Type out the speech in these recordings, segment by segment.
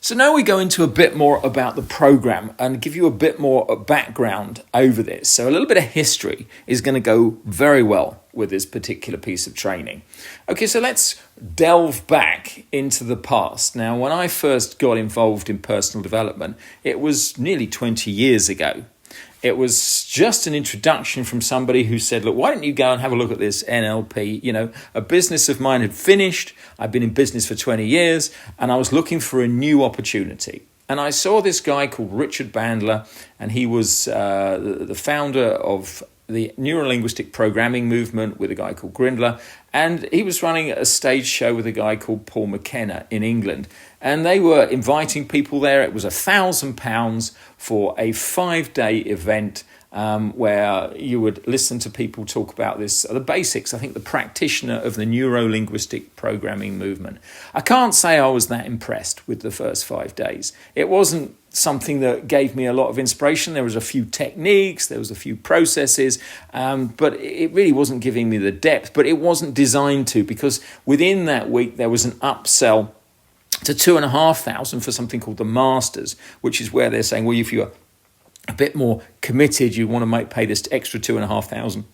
So now we go into a bit more about the program and give you a bit more background over this. So a little bit of history is going to go very well with this particular piece of training. Okay, so let's delve back into the past. Now, when I first got involved in personal development, it was nearly 20 years ago. It was just an introduction from somebody who said, look, why don't you go and have a look at this NLP? You know, a business of mine had finished. I'd been in business for 20 years and I was looking for a new opportunity. And I saw this guy called Richard Bandler, and he was the founder of the neuro-linguistic programming movement with a guy called Grindler, and he was running a stage show with a guy called Paul McKenna in England, and they were inviting people there. It was £1,000 for a 5-day event where you would listen to people talk about this, the basics. I think the practitioner of the neuro-linguistic programming movement. I can't say I was that impressed with the first 5 days. It wasn't something that gave me a lot of inspiration. There was a few techniques, there was a few processes, but it really wasn't giving me the depth. But it wasn't designed to, because within that week there was an upsell to $2,500 for something called the Masters, which is where they're saying, well, if you're a bit more committed, you want to pay this extra $2,500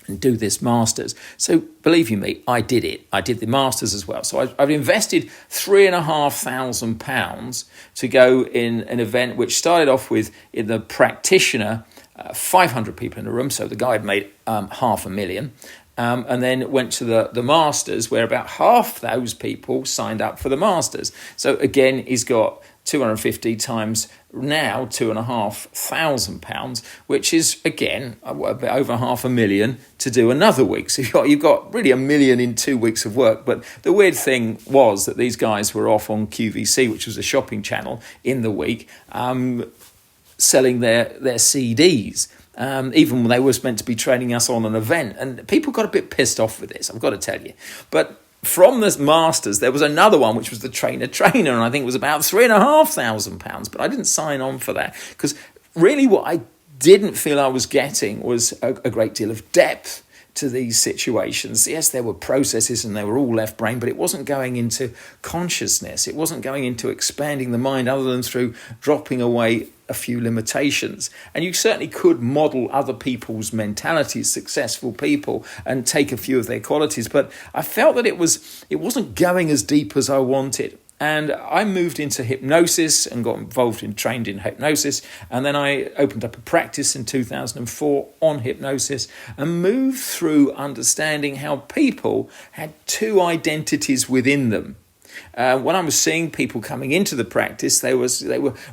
and do this Masters. So believe you me, I did it. I did the Masters as well. So I've invested £3,500 to go in an event which started off with, in the practitioner, 500 people in the room. So the guy had made $500,000. And then went to the Masters, where about half those people signed up for the Masters. So again, he's got 250 times now £2,500, which is again a bit over $500,000 to do another week. So you've got really $1 million in 2 weeks of work. But the weird thing was that these guys were off on QVC, which was a shopping channel, in the week, selling their CDs. Even when they were meant to be training us on an event. And people got a bit pissed off with this, I've got to tell you. But from this Masters, there was another one, which was the trainer, and I think it was about £3,500. But I didn't sign on for that, because really what I didn't feel I was getting was a great deal of depth to these situations. Yes, there were processes and they were all left brain, but it wasn't going into consciousness. It wasn't going into expanding the mind other than through dropping away a few limitations. And you certainly could model other people's mentalities, successful people, and take a few of their qualities. But I felt that it wasn't going as deep as I wanted. And I moved into hypnosis and got involved in trained in hypnosis. And then I opened up a practice in 2004 on hypnosis and moved through understanding how people had two identities within them. When I was seeing people coming into the practice, they were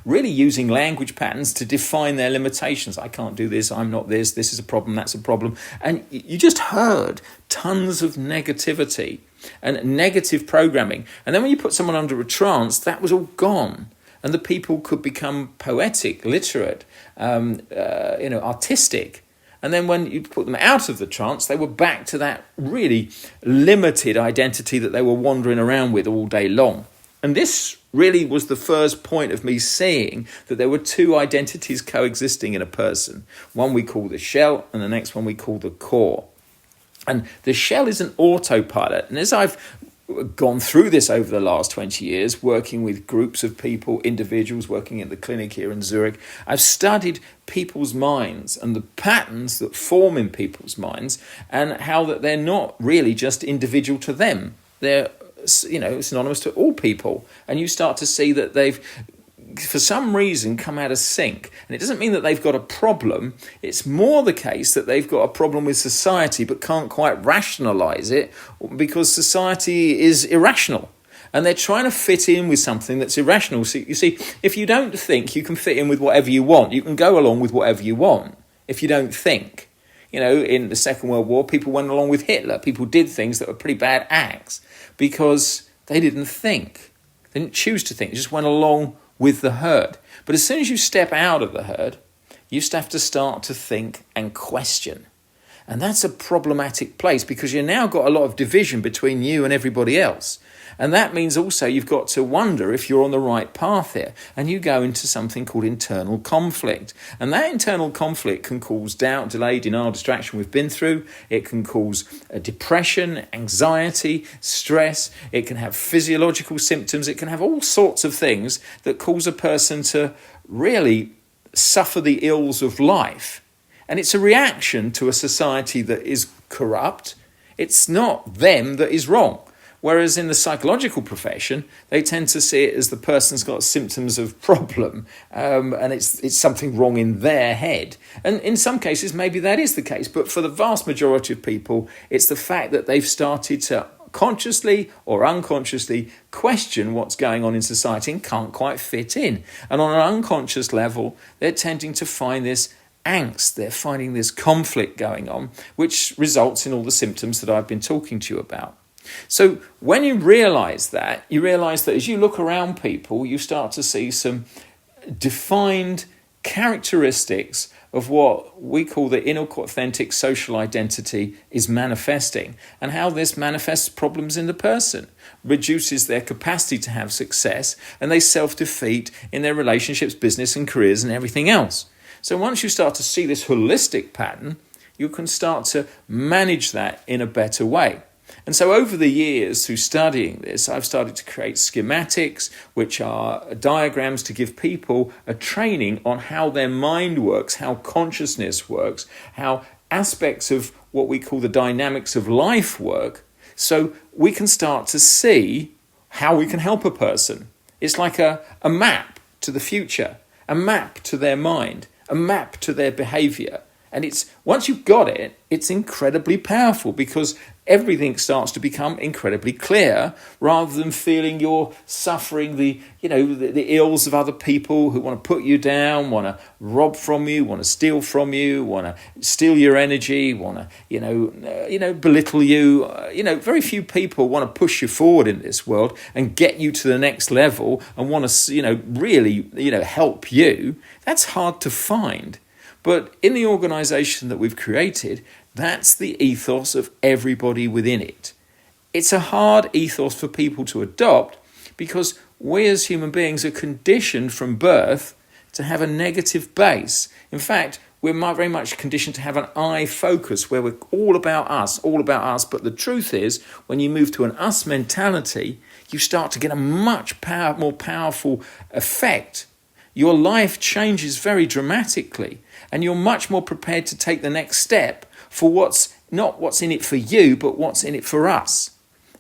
really using language patterns to define their limitations. I can't do this, I'm not this is a problem, that's a problem. And you just heard tons of negativity and negative programming. And then when you put someone under a trance, that was all gone. And the people could become poetic, literate, artistic. And then when you put them out of the trance, they were back to that really limited identity that they were wandering around with all day long. And this really was the first point of me seeing that there were two identities coexisting in a person. One we call the shell, and the next one we call the core. And the shell is an autopilot. And as I've gone through this over the last 20 years, working with groups of people, individuals, working at the clinic here in Zurich, I've studied people's minds and the patterns that form in people's minds, and how that they're not really just individual to them. They're, synonymous to all people. And you start to see that they've, for some reason, come out of sync. And it doesn't mean that they've got a problem. It's more the case that they've got a problem with society but can't quite rationalize it, because society is irrational. And they're trying to fit in with something that's irrational. So you see, if you don't think, you can fit in with whatever you want. You can go along with whatever you want if you don't think. In the Second World War, people went along with Hitler. People did things that were pretty bad acts because they didn't think. They didn't choose to think. They just went along with the herd. But as soon as you step out of the herd, you have to start to think and question. And that's a problematic place because you've now got a lot of division between you and everybody else. And that means also you've got to wonder if you're on the right path here. And you go into something called internal conflict. And that internal conflict can cause doubt, delay, denial, distraction we've been through. It can cause depression, anxiety, stress. It can have physiological symptoms. It can have all sorts of things that cause a person to really suffer the ills of life. And it's a reaction to a society that is corrupt. It's not them that is wrong. Whereas in the psychological profession, they tend to see it as the person's got symptoms of problem, and it's something wrong in their head. And in some cases, maybe that is the case. But for the vast majority of people, it's the fact that they've started to consciously or unconsciously question what's going on in society and can't quite fit in. And on an unconscious level, they're tending to find this angst, they're finding this conflict going on, which results in all the symptoms that I've been talking to you about. So when you realise that as you look around people, you start to see some defined characteristics of what we call the inauthentic social identity is manifesting, and how this manifests problems in the person, reduces their capacity to have success, and they self-defeat in their relationships, business and careers and everything else. So once you start to see this holistic pattern, you can start to manage that in a better way. And so over the years, through studying this, I've started to create schematics, which are diagrams to give people a training on how their mind works, how consciousness works, how aspects of what we call the dynamics of life work, so we can start to see how we can help a person. It's like a map to the future, a map to their mind, a map to their behavior. And it's once you've got it, it's incredibly powerful because everything starts to become incredibly clear, rather than feeling you're suffering the ills of other people who want to put you down, want to rob from you, want to steal from you, want to steal your energy, want to belittle you. Very few people want to push you forward in this world and get you to the next level and want to really help you. That's hard to find. But in the organisation that we've created, that's the ethos of everybody within it. It's a hard ethos for people to adopt because we as human beings are conditioned from birth to have a negative base. In fact, we're very much conditioned to have an I focus where we're all about us. But the truth is, when you move to an us mentality, you start to get a much more powerful effect. Your life changes very dramatically, and you're much more prepared to take the next step for what's in it for you, but what's in it for us.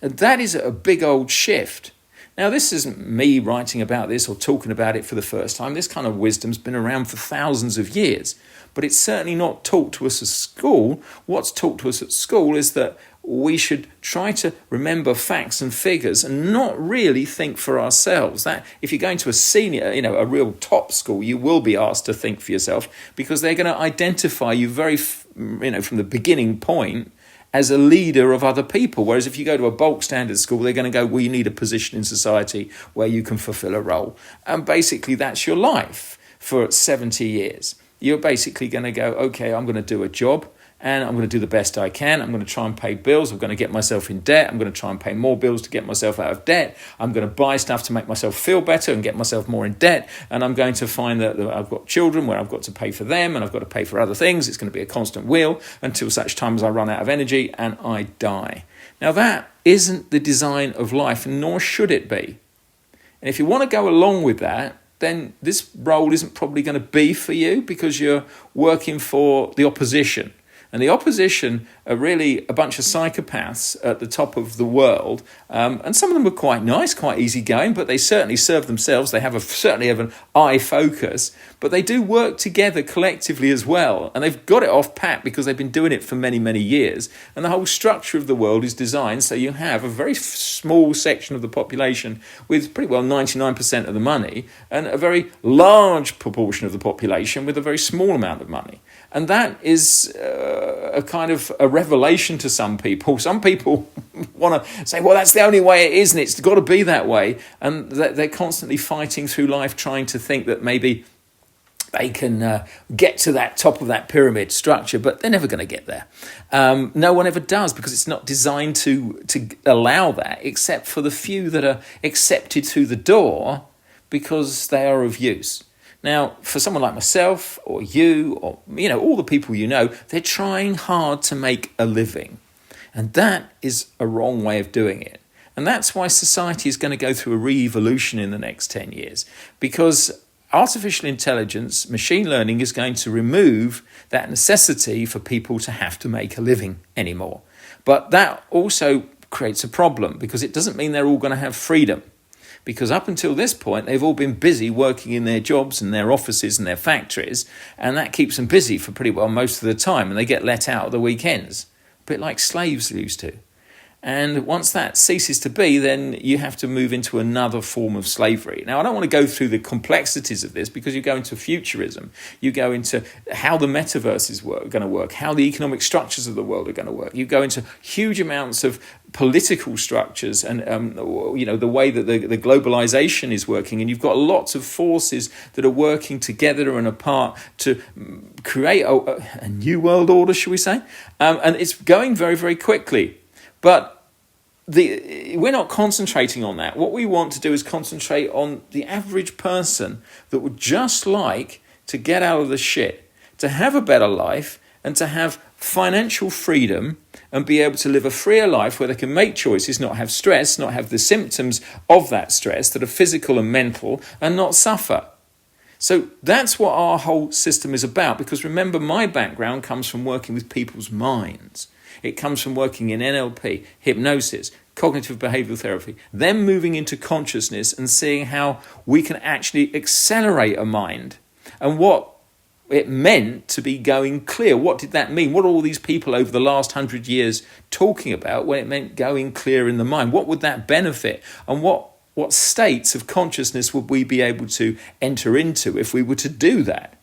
And that is a big old shift. Now, this isn't me writing about this or talking about it for the first time. This kind of wisdom's been around for thousands of years, but it's certainly not taught to us at school. What's taught to us at school is that we should try to remember facts and figures and not really think for ourselves. That if you're going to a senior, a real top school, you will be asked to think for yourself because they're going to identify you from the beginning point as a leader of other people. Whereas if you go to a bulk standard school, they're going to go, well, you need a position in society where you can fulfill a role. And basically that's your life for 70 years. You're basically going to go, okay, I'm going to do a job and I'm going to do the best I can. I'm going to try and pay bills. I'm going to get myself in debt. I'm going to try and pay more bills to get myself out of debt. I'm going to buy stuff to make myself feel better and get myself more in debt. And I'm going to find that I've got children where I've got to pay for them and I've got to pay for other things. It's going to be a constant wheel until such time as I run out of energy and I die. Now that isn't the design of life, nor should it be. And if you want to go along with that, then this role isn't probably going to be for you because you're working for the opposition. And the opposition are really a bunch of psychopaths at the top of the world. And some of them are quite nice, quite easygoing, but they certainly serve themselves. They certainly have an I focus, but they do work together collectively as well. And they've got it off pat because they've been doing it for many, many years. And the whole structure of the world is designed so you have a very small section of the population with pretty well 99% of the money and a very large proportion of the population with a very small amount of money. And that is a kind of a revelation to some people. Some people want to say, well, that's the only way it is, and it's got to be that way. And they're constantly fighting through life trying to think that maybe they can get to that top of that pyramid structure, but they're never going to get there. No one ever does, because it's not designed to allow that, except for the few that are accepted through the door because they are of use. Now, for someone like myself or you or, all the people they're trying hard to make a living. And that is a wrong way of doing it. And that's why society is going to go through a re-evolution in the next 10 years, because artificial intelligence, machine learning, is going to remove that necessity for people to have to make a living anymore. But that also creates a problem, because it doesn't mean they're all going to have freedom. Because up until this point, they've all been busy working in their jobs and their offices and their factories, and that keeps them busy for pretty well most of the time, and they get let out at the weekends, a bit like slaves used to. And once that ceases to be, then you have to move into another form of slavery. Now, I don't want to go through the complexities of this, because you go into futurism, you go into how the metaverse is going to work, how the economic structures of the world are going to work. You go into huge amounts of political structures and the way that the globalization is working, and you've got lots of forces that are working together and apart to create a new world order, shall we say? And it's going very, very quickly. But we're not concentrating on that. What we want to do is concentrate on the average person that would just like to get out of the shit, to have a better life, and to have financial freedom and be able to live a freer life where they can make choices, not have stress, not have the symptoms of that stress that are physical and mental, and not suffer. So that's what our whole system is about, because remember, my background comes from working with people's minds. It comes from working in NLP, hypnosis, cognitive behavioral therapy, then moving into consciousness and seeing how we can actually accelerate a mind, and what it meant to be going clear. What did that mean? What are all these people over the last 100 years talking about when it meant going clear in the mind? What would that benefit? And what states of consciousness would we be able to enter into if we were to do that?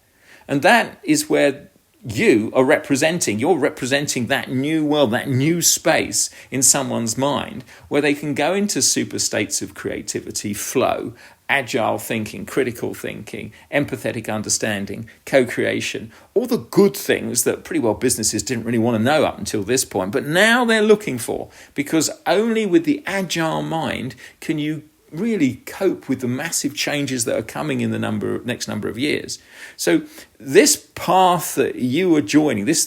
And that is where you're representing that new world, that new space in someone's mind where they can go into super states of creativity, flow, agile thinking, critical thinking, empathetic understanding, co-creation, all the good things that pretty well businesses didn't really want to know up until this point, but now they're looking for, because only with the agile mind can you really cope with the massive changes that are coming in the next number of years. So this path that you are joining, this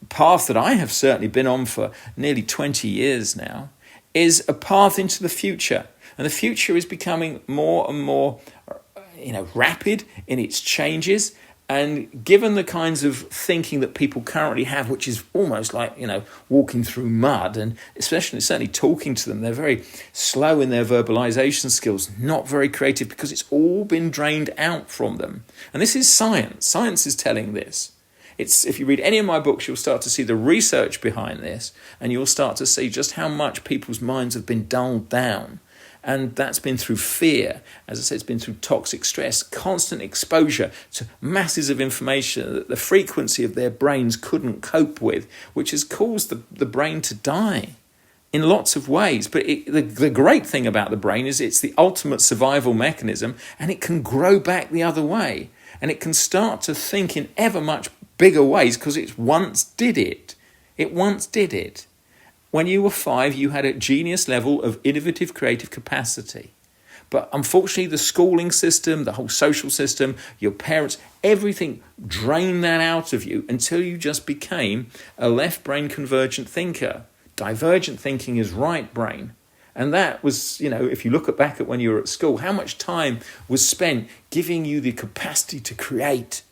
path that I have certainly been on for nearly 20 years now, is a path into the future. And the future is becoming more and more rapid in its changes. And given the kinds of thinking that people currently have, which is almost like, walking through mud, and certainly talking to them, they're very slow in their verbalization skills, not very creative, because it's all been drained out from them. And this is science. Science is telling this. If you read any of my books, you'll start to see the research behind this, and you'll start to see just how much people's minds have been dulled down. And that's been through fear. As I said, it's been through toxic stress, constant exposure to masses of information that the frequency of their brains couldn't cope with, which has caused the brain to die in lots of ways. But the great thing about the brain is it's the ultimate survival mechanism, and it can grow back the other way. And it can start to think in ever much bigger ways because it once did it. It once did it. When you were 5, you had a genius level of innovative, creative capacity. But unfortunately, the schooling system, the whole social system, your parents, everything drained that out of you until you just became a left brain convergent thinker. Divergent thinking is right brain. And that was, if you look back at when you were at school, how much time was spent giving you the capacity to create?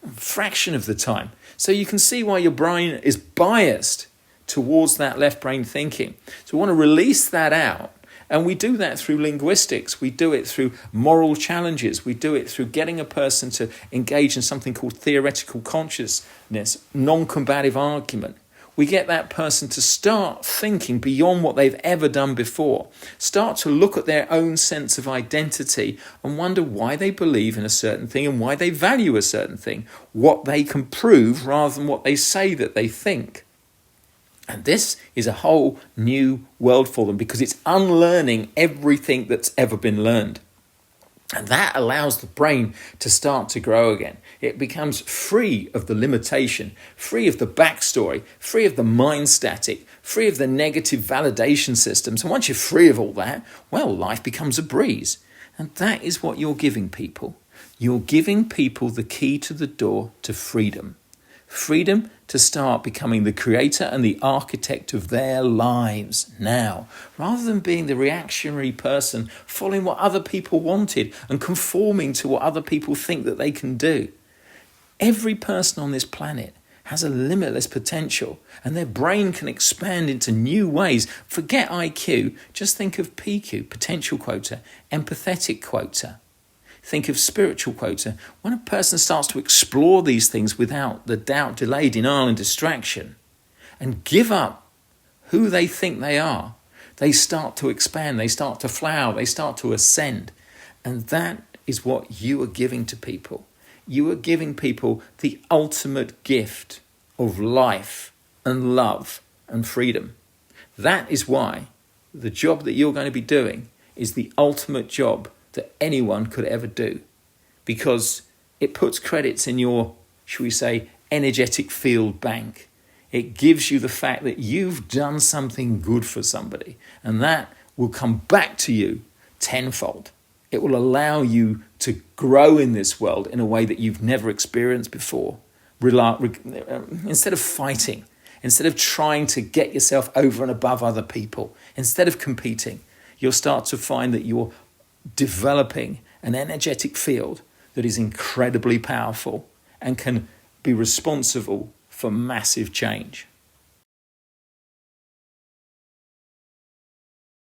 A fraction of the time. So you can see why your brain is biased towards that left brain thinking. So we want to release that out. And we do that through linguistics. We do it through moral challenges. We do it through getting a person to engage in something called theoretical consciousness, non-combative argument. We get that person to start thinking beyond what they've ever done before. Start to look at their own sense of identity and wonder why they believe in a certain thing and why they value a certain thing. What they can prove rather than what they say that they think. And this is a whole new world for them because it's unlearning everything that's ever been learned. And that allows the brain to start to grow again. It becomes free of the limitation, free of the backstory, free of the mind static, free of the negative validation systems. And once you're free of all that, well, life becomes a breeze. And that is what you're giving people. You're giving people the key to the door to freedom. Freedom to start becoming the creator and the architect of their lives now, rather than being the reactionary person following what other people wanted and conforming to what other people think that they can do. Every person on this planet has a limitless potential, and their brain can expand into new ways. Forget IQ, just think of PQ, potential quota, empathetic quota. Think of spiritual quota. When a person starts to explore these things without the doubt, delay, denial and distraction, and give up who they think they are, they start to expand, they start to flower, they start to ascend. And that is what you are giving to people. You are giving people the ultimate gift of life and love and freedom. That is why the job that you're going to be doing is the ultimate job that anyone could ever do, because it puts credits in your, shall we say, energetic field bank. It gives you the fact that you've done something good for somebody, and that will come back to you tenfold. It will allow you to grow in this world in a way that you've never experienced before. Instead of fighting, instead of trying to get yourself over and above other people, instead of competing, you'll start to find that you're developing an energetic field that is incredibly powerful and can be responsible for massive change.